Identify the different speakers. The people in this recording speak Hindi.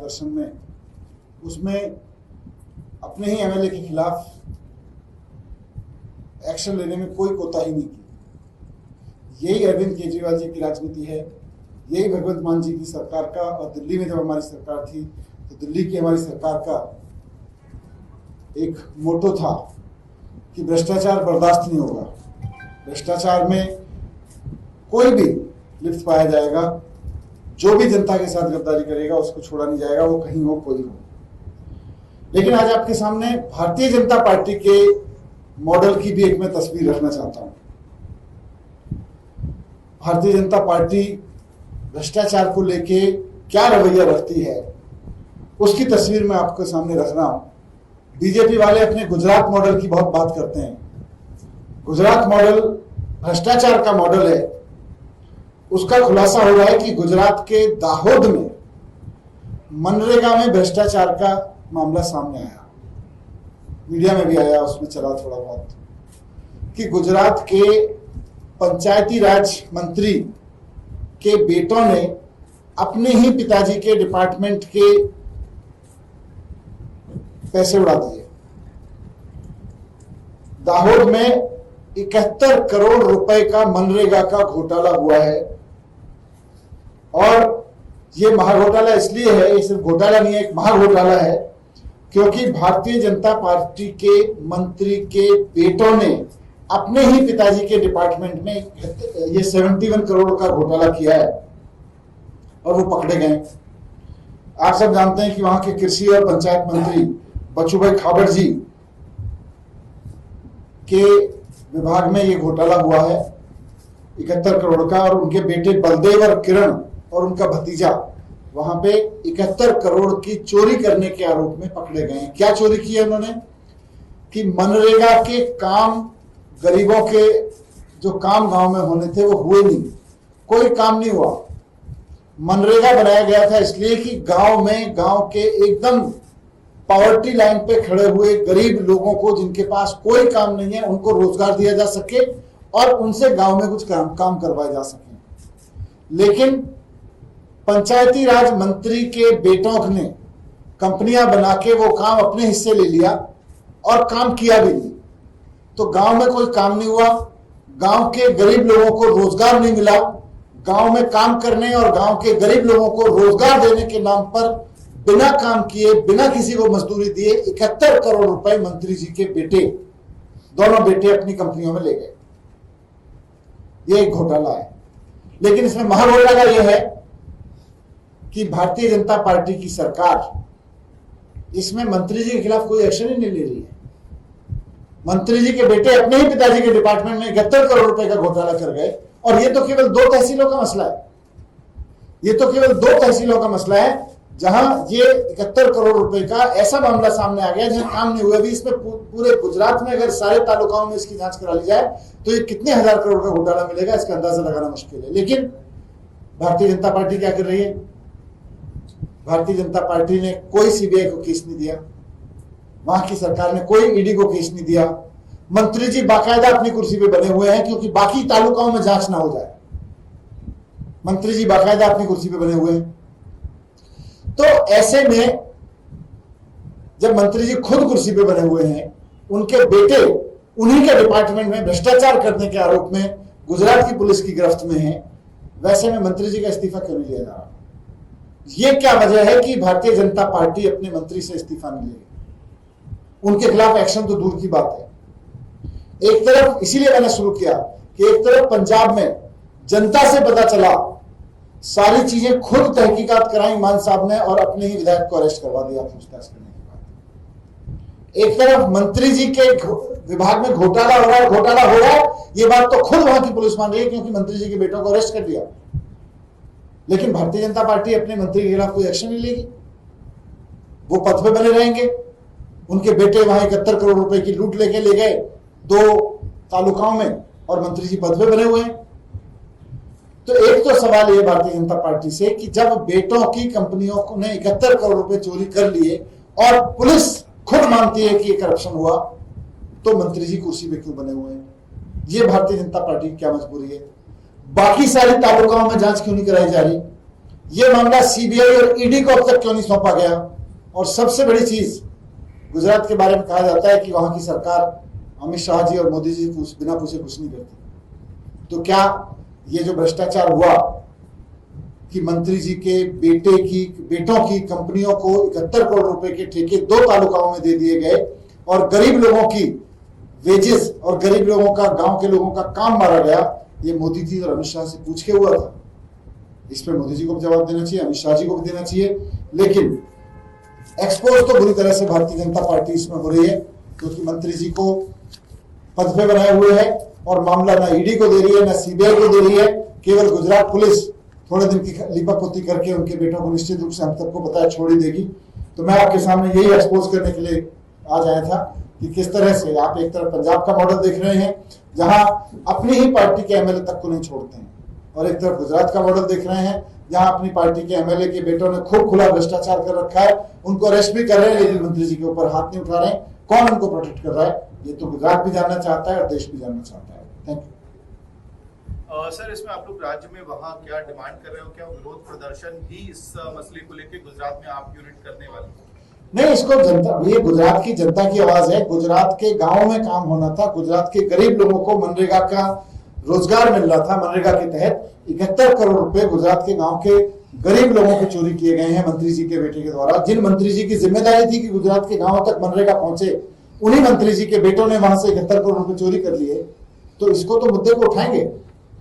Speaker 1: प्रदर्शन में, उसमें अपने ही एमएलए के खिलाफ एक्शन लेने में कोई कोताही नहीं की। यही अरविंद केजरीवाल जी की राजनीति है, यही भगवंत मान जी की सरकार का। और दिल्ली में जब हमारी सरकार थी तो दिल्ली की हमारी सरकार का एक मोटो था कि भ्रष्टाचार बर्दाश्त नहीं होगा, भ्रष्टाचार में कोई भी लिप्त पाया जाएगा, जो भी जनता के साथ गद्दारी करेगा उसको छोड़ा नहीं जाएगा, वो कहीं हो कोई हो। लेकिन आज आपके सामने भारतीय जनता पार्टी के मॉडल की भी एक मैं तस्वीर रखना चाहता हूं। भारतीय जनता पार्टी भ्रष्टाचार को लेके क्या रवैया रखती है उसकी तस्वीर मैं आपके सामने रख रहा हूं। बीजेपी वाले अपने गुजरात मॉडल की बहुत बात करते हैं। गुजरात मॉडल भ्रष्टाचार का मॉडल है। उसका खुलासा हो रहा है कि गुजरात के दाहोद में मनरेगा में भ्रष्टाचार का मामला सामने आया, मीडिया में भी आया, उसमें चला थोड़ा बहुत, कि गुजरात के पंचायती राज मंत्री के बेटों ने अपने ही पिताजी के डिपार्टमेंट के पैसे उड़ा दिए। दाहोद में 71 करोड़ रुपए का मनरेगा का घोटाला हुआ है। और ये महाघोटाला इसलिए है, ये सिर्फ घोटाला नहीं है, एक महाघोटाला है, क्योंकि भारतीय जनता पार्टी के मंत्री के बेटों ने अपने ही पिताजी के डिपार्टमेंट में ये 71 करोड़ का घोटाला किया है और वो पकड़े गए। आप सब जानते हैं कि वहां के कृषि और पंचायत मंत्री बचूभाई खाबड़ जी के विभाग में ये घोटाला हुआ है 71 करोड़ का, और उनके बेटे बलदेव और किरण और उनका भतीजा वहां पे 71 करोड़ की चोरी करने के आरोप में पकड़े गए हैं। क्या चोरी की है उन्होंने? कि मनरेगा के काम, गरीबों के जो काम गांव में होने थे वो हुए नहीं, कोई काम नहीं हुआ। मनरेगा बनाया गया था इसलिए कि गांव में, गांव के एकदम पॉवर्टी लाइन पे खड़े हुए गरीब लोगों को, जिनके पास कोई काम नहीं है, उनको रोजगार दिया जा सके और उनसे गांव में कुछ काम करवाए जा सके। लेकिन पंचायती राज मंत्री के बेटों ने कंपनियां बना के वो काम अपने हिस्से ले लिया और काम किया भी नहीं। तो गांव में कोई काम नहीं हुआ, गांव के गरीब लोगों को रोजगार नहीं मिला। गांव में काम करने और गांव के गरीब लोगों को रोजगार देने के नाम पर बिना काम किए, बिना किसी को मजदूरी दिए 71 करोड़ रुपए मंत्री जी के बेटे, दोनों बेटे अपनी कंपनियों में ले गए। ये एक घोटाला है। लेकिन इसमें महाघोटाला यह है कि भारतीय जनता पार्टी की सरकार इसमें मंत्री जी के खिलाफ कोई एक्शन ही नहीं ले रही है। मंत्री जी के बेटे अपने ही पिताजी के डिपार्टमेंट में 71 करोड़ रुपए का घोटाला कर गए, और ये तो केवल 2 तहसीलों का मसला है। ये तो केवल 2 तहसीलों का मसला है जहां ये 71 करोड़ रुपए का ऐसा मामला सामने आ गया जहां काम नहीं हुआ। अभी इसमें पूरे गुजरात में अगर सारे तालुकाओं में इसकी जांच करा ली जाए तो ये कितने हजार करोड़ का घोटाला मिलेगा, इसका अंदाजा लगाना मुश्किल है। लेकिन भारतीय जनता पार्टी क्या कर रही है? भारतीय जनता पार्टी ने कोई सीबीआई को केस नहीं दिया, वहां की सरकार ने कोई ईडी को केस नहीं दिया। मंत्री जी बाकायदा अपनी कुर्सी पे बने हुए हैं क्योंकि बाकी तालुकाओं में जांच ना हो जाए। मंत्री जी बाकायदा अपनी कुर्सी पे बने हुए हैं। तो ऐसे में जब मंत्री जी खुद कुर्सी पे बने हुए हैं, उनके बेटे उन्हीं के डिपार्टमेंट में भ्रष्टाचार करने के आरोप में गुजरात की पुलिस की गिरफ्त में है, वैसे में मंत्री जी का इस्तीफा क्यों नहीं लिया जा रहा? ये क्या वजह है कि भारतीय जनता पार्टी अपने मंत्री से इस्तीफा नहीं लेगी? उनके खिलाफ एक्शन तो दूर की बात है। एक तरफ इसीलिए मैंने शुरू किया कि एक तरफ पंजाब में जनता से पता चला, सारी चीजें खुद तहकीकात कराई मान साहब ने और अपने ही विधायक को अरेस्ट करवा दिया पूछताछ करने के बाद। एक तरफ मंत्री जी के विभाग में घोटाला हो रहा है, ये बात तो खुद वहां की पुलिस मान रही है क्योंकि मंत्री जी के बेटों को अरेस्ट कर दिया। लेकिन भारतीय जनता पार्टी अपने मंत्री के खिलाफ कोई एक्शन नहीं लेगी। वो पद पे बने रहेंगे, उनके बेटे वहां 71 करोड़ रुपए की लूट लेके ले गए 2 तालुकाओं में और मंत्री जी पद पे बने हुए हैं। तो एक तो सवाल ये भारतीय जनता पार्टी से कि जब बेटों की कंपनियों ने 71 करोड़ रुपए चोरी कर लिए और पुलिस खुद मानती है कि ये करप्शन हुआ, तो मंत्री जी कुर्सी पे क्यों बने हुए हैं? ये भारतीय जनता पार्टी की क्या मजबूरी है? बाकी सारी तालुकाओं में जांच क्यों नहीं कराई जा रही? ये मामला सीबीआई और ईडी को अब तक क्यों नहीं सौंपा गया? और सबसे बड़ी चीज, गुजरात के बारे में कहा जाता है कि वहां की सरकार अमित शाह जी और मोदी जी बिना पूछे कुछ नहीं करती। तो क्या ये जो भ्रष्टाचार हुआ कि मंत्री जी के बेटों की कंपनियों को 71 करोड़ रुपए के ठेके 2 तालुकाओं में दे दिए गए और गरीब लोगों की वेजेस और गरीब लोगों का, गांव के लोगों का काम मारा गया, ये मोदी जी और अमित शाह से पूछ के हुआ था? इस पर मोदी जी को भी जवाब देना चाहिए, अमित शाह जी को भी देना चाहिए। लेकिन एक्सपोज तो बुरी तरह से भारतीय जनता पार्टी इसमें हो रही है, क्योंकि मंत्री जी को पद पे बनाए हुए है और मामला ना ईडी को दे रही है ना सीबीआई को दे रही है। केवल गुजरात पुलिस थोड़े दिन की लिपापोती करके उनके बेटों को निश्चित रूप से हम सबको पता है छोड़ ही देगी। तो मैं आपके सामने यही एक्सपोज करने के लिए आज आया था कि किस तरह से आप एक तरफ पंजाब का मॉडल देख रहे हैं जहां अपनी ही पार्टी के एमएलए तक को नहीं छोड़ते हैं, और एक तरफ गुजरात का मॉडल देख रहे हैं जहां अपनी पार्टी के एमएलए के बेटों ने खूब खुला भ्रष्टाचार कर रखा है, उनको अरेस्ट भी कर रहे हैं लेकिन मंत्री जी के ऊपर हाथ नहीं उठा रहे हैं। कौन उनको प्रोटेक्ट कर रहा है? ये तो गुजरात भी जानना चाहता है और देश भी जानना चाहता है। Thank you.
Speaker 2: सर, इसमें आप लोग राज्य में वहाँ क्या डिमांड कर रहे हो? क्या विरोध प्रदर्शन भी इस मसले को लेकर गुजरात में आप यूनिट करने वाले?
Speaker 1: नहीं, इसको जनता, ये गुजरात की जनता की आवाज है। गुजरात के गांव में काम होना था, गुजरात के गरीब लोगों को मनरेगा का रोजगार मिल रहा था। मनरेगा के तहत 71 करोड़ रुपए गुजरात के गांव के गरीब लोगों के चोरी किए गए हैं मंत्री जी के बेटे के द्वारा। जिन मंत्री जी की जिम्मेदारी थी कि गुजरात के गांव तक मनरेगा पहुंचे, उन्हीं मंत्री जी के बेटों ने वहां से 71 करोड़ रुपए चोरी कर लिए। तो इसको तो मुद्दे को उठाएंगे।